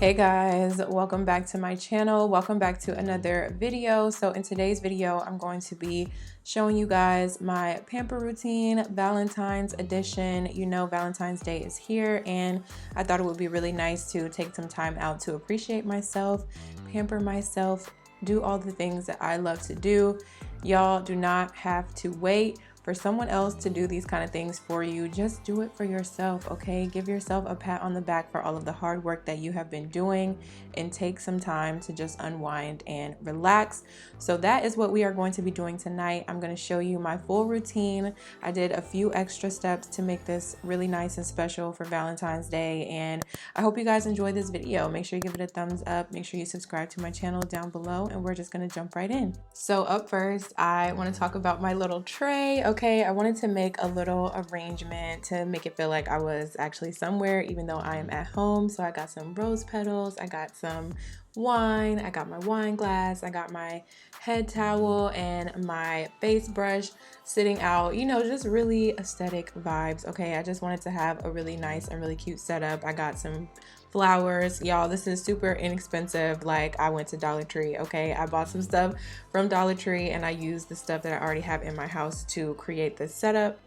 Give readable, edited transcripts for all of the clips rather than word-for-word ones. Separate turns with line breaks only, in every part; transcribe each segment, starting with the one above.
Hey guys, welcome back to my channel. Welcome back to another video. So in today's video, I'm going to be showing you guys my pamper routine, Valentine's edition. You know, Valentine's Day is here and I thought it would be really nice to take some time out to appreciate myself, pamper myself, do all the things that I love to do. Y'all do not have to wait for someone else to do these kind of things for you. Just do it for yourself, okay? Give yourself a pat on the back for all of the hard work that you have been doing and take some time to just unwind and relax. So that is what we are going to be doing tonight. I'm going to show you my full routine. I did a few extra steps to make this really nice and special for Valentine's Day, and I hope you guys enjoy this video. Make sure you give it a thumbs up. Make sure you subscribe to my channel down below, and we're just going to jump right in. So up first, I want to talk about my little tray. Okay, I wanted to make a little arrangement to make it feel like I was actually somewhere even though I am at home. So I got some rose petals, I got some wine, I got my wine glass, I got my head towel and my face brush sitting out, you know, just really aesthetic vibes. Okay, I just wanted to have a really nice and really cute setup. I got some flowers. Y'all, this is super inexpensive. Like, I went to Dollar Tree. Okay, I bought some stuff from Dollar Tree and I used the stuff that I already have in my house to create this setup.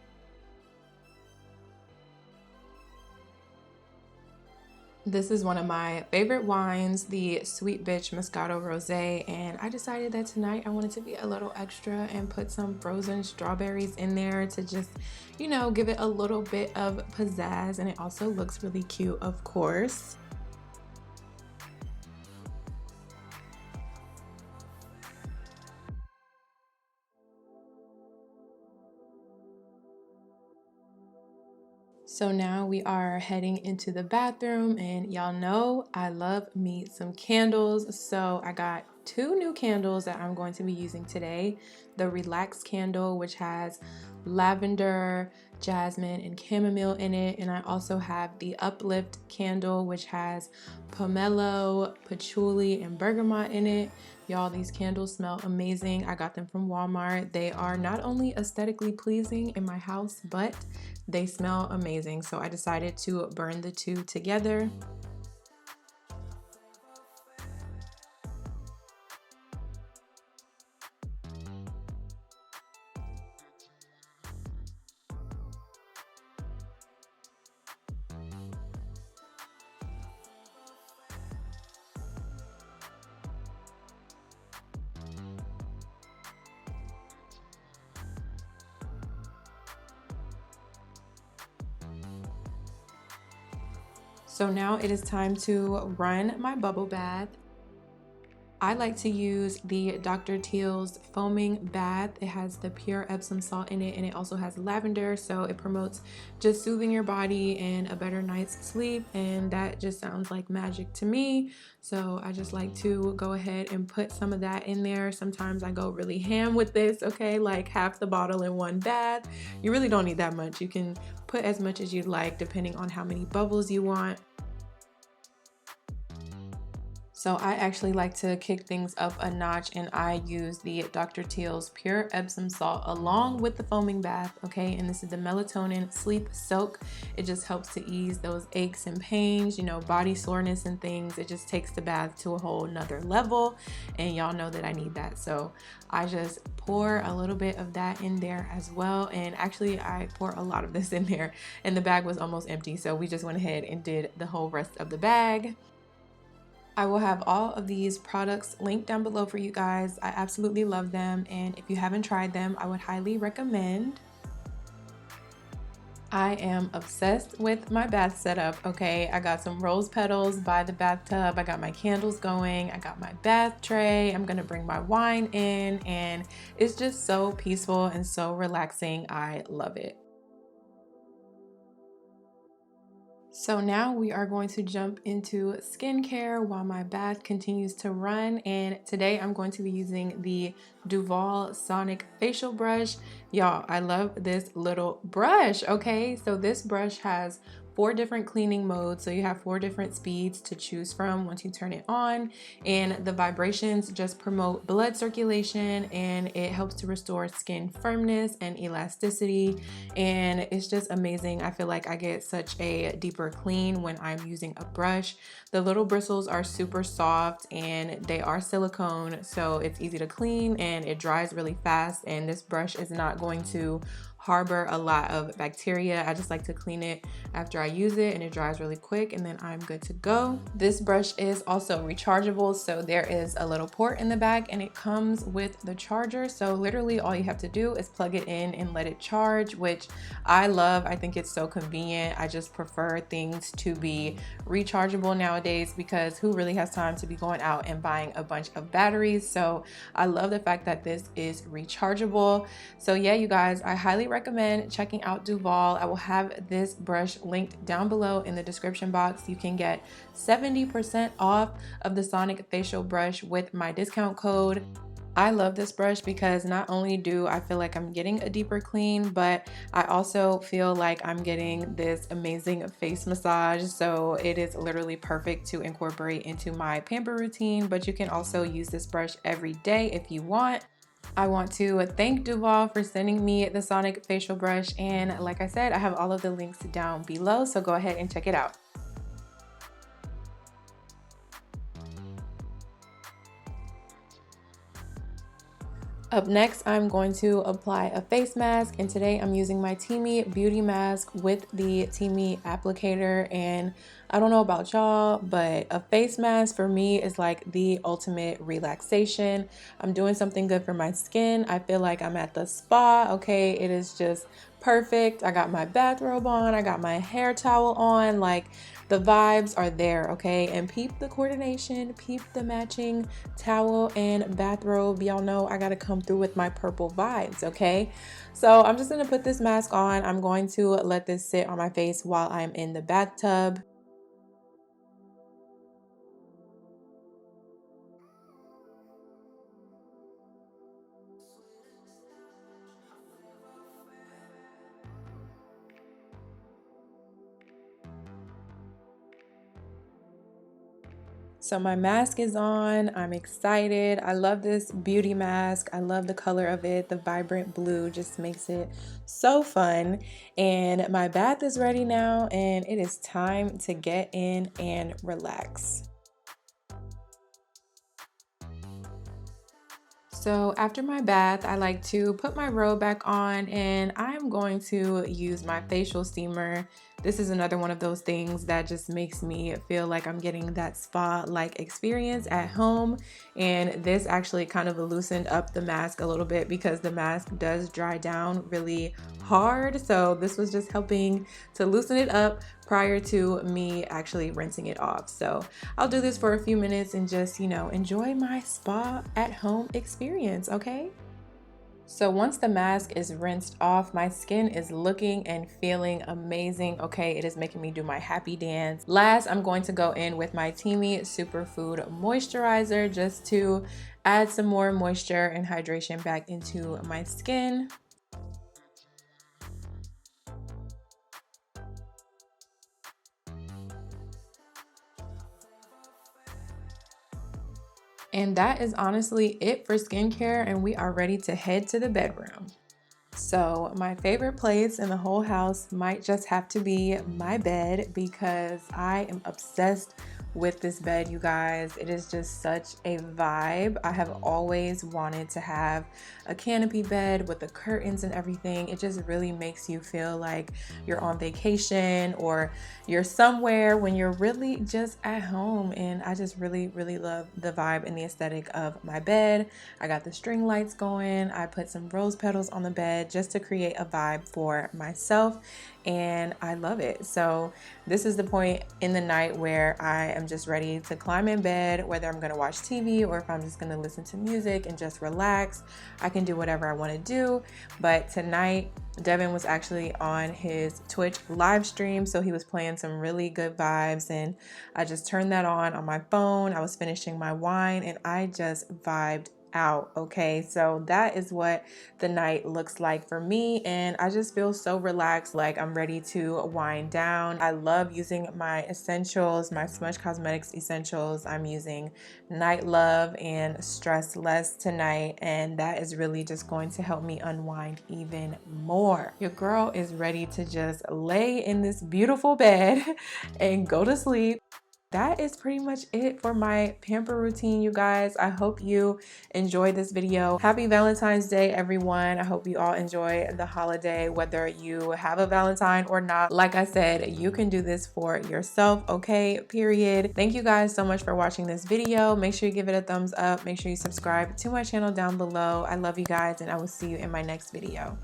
This is one of my favorite wines, the Sweet Bitch Moscato Rosé, and I decided that tonight I wanted to be a little extra and put some frozen strawberries in there to just, you know, give it a little bit of pizzazz, and it also looks really cute, of course. So now we are heading into the bathroom, and y'all know I love me some candles. So I got two new candles that I'm going to be using today. The Relax candle, which has lavender, jasmine, and chamomile in it. And I also have the Uplift candle, which has pomelo, patchouli, and bergamot in it. Y'all, these candles smell amazing. I got them from Walmart. They are not only aesthetically pleasing in my house, but they smell amazing. So I decided to burn the two together. So now it is time to run my bubble bath. I like to use the Dr. Teals foaming bath. It has the pure Epsom salt in it, and it also has lavender, so it promotes just soothing your body and a better night's sleep, and that just sounds like magic to me. So I just like to go ahead and put some of that in there. Sometimes I go really ham with this, okay, like half the bottle in one bath. You really don't need that much. You can put as much as you'd like depending on how many bubbles you want. So I actually like to kick things up a notch, and I use the Dr. Teals pure Epsom salt along with the foaming bath, okay? And this is the melatonin sleep soak. It just helps to ease those aches and pains, you know, body soreness and things. It just takes the bath to a whole nother level, and y'all know that I need that. So I just pour a little bit of that in there as well. And actually I pour a lot of this in there, and the bag was almost empty. So we just went ahead and did the whole rest of the bag. I will have all of these products linked down below for you guys. I absolutely love them, and if you haven't tried them, I would highly recommend. I am obsessed with my bath setup, okay? I got some rose petals by the bathtub. I got my candles going. I got my bath tray. I'm gonna bring my wine in, and it's just so peaceful and so relaxing. I love it. So now we are going to jump into skincare while my bath continues to run, and today I'm going to be using the Duval Sonic facial brush. Y'all, I love this little brush, okay? So this brush has 4 different cleaning modes, so you have 4 different speeds to choose from once you turn it on, and the vibrations just promote blood circulation and it helps to restore skin firmness and elasticity, and it's just amazing. I feel like I get such a deeper clean when I'm using a brush. The little bristles are super soft and they are silicone, so it's easy to clean and it dries really fast, and this brush is not going to harbor a lot of bacteria. I just like to clean it after I use it and it dries really quick, and then I'm good to go. This brush is also rechargeable, so there is a little port in the back and it comes with the charger, so literally all you have to do is plug it in and let it charge, which I love. I think it's so convenient. I just prefer things to be rechargeable nowadays because who really has time to be going out and buying a bunch of batteries? So I love the fact that this is rechargeable. So yeah, you guys, I highly recommend checking out Duval. I will have this brush linked down below in the description box. You can get 70% off of the Sonic facial brush with my discount code. I love this brush because not only do I feel like I'm getting a deeper clean, but I also feel like I'm getting this amazing face massage. So it is literally perfect to incorporate into my pamper routine, but you can also use this brush every day if you want. I want to thank Duval for sending me the Sonic facial brush, and like I said, I have all of the links down below, so go ahead and check it out. Up next, I'm going to apply a face mask, and today I'm using my Teami Beauty Mask with the Teami applicator. And I don't know about y'all, but a face mask for me is like the ultimate relaxation. I'm doing something good for my skin. I feel like I'm at the spa, okay? It is just perfect. I got my bathrobe on, I got my hair towel on, like the vibes are there, okay? And peep the coordination, peep the matching towel and bathrobe. Y'all know I gotta come through with my purple vibes, okay? So I'm just gonna put this mask on. I'm going to let this sit on my face while I'm in the bathtub. So my mask is on. I'm excited. I love this beauty mask. I love the color of it. The vibrant blue just makes it so fun. And my bath is ready now, and it is time to get in and relax. So after my bath, I like to put my robe back on, and I'm going to use my facial steamer. This is another one of those things that just makes me feel like I'm getting that spa-like experience at home. And this actually kind of loosened up the mask a little bit because the mask does dry down really hard. So this was just helping to loosen it up prior to me actually rinsing it off. So I'll do this for a few minutes and just, you know, enjoy my spa at home experience, okay? So once the mask is rinsed off, my skin is looking and feeling amazing, okay? It is making me do my happy dance. Last, I'm going to go in with my Teami Superfood Moisturizer just to add some more moisture and hydration back into my skin. And that is honestly it for skincare, and we are ready to head to the bedroom. So my favorite place in the whole house might just have to be my bed because I am obsessed with this bed, you guys. It is just such a vibe. I have always wanted to have a canopy bed with the curtains and everything. It just really makes you feel like you're on vacation or you're somewhere when you're really just at home. And I just really love the vibe and the aesthetic of my bed. I got the string lights going. I put some rose petals on the bed just to create a vibe for myself, and I love it. So this is the point in the night where I am just ready to climb in bed, whether I'm gonna watch TV or if I'm just gonna listen to music and just relax. I can do whatever I want to do. But tonight Devin was actually on his Twitch live stream, so he was playing some really good vibes, and I just turned that on my phone. I was finishing my wine and I just vibed out. Okay, so that is what the night looks like for me, and I just feel so relaxed, like I'm ready to wind down. I love using my essentials, my Smudge Cosmetics essentials. I'm using Night Love and Stress Less tonight, and that is really just going to help me unwind even more. Your girl is ready to just lay in this beautiful bed and go to sleep. That is pretty much it for my pamper routine, you guys. I hope you enjoyed this video. Happy Valentine's Day, everyone. I hope you all enjoy the holiday, whether you have a Valentine or not. Like I said, you can do this for yourself, okay? Period. Thank you guys so much for watching this video. Make sure you give it a thumbs up. Make sure you subscribe to my channel down below. I love you guys, and I will see you in my next video.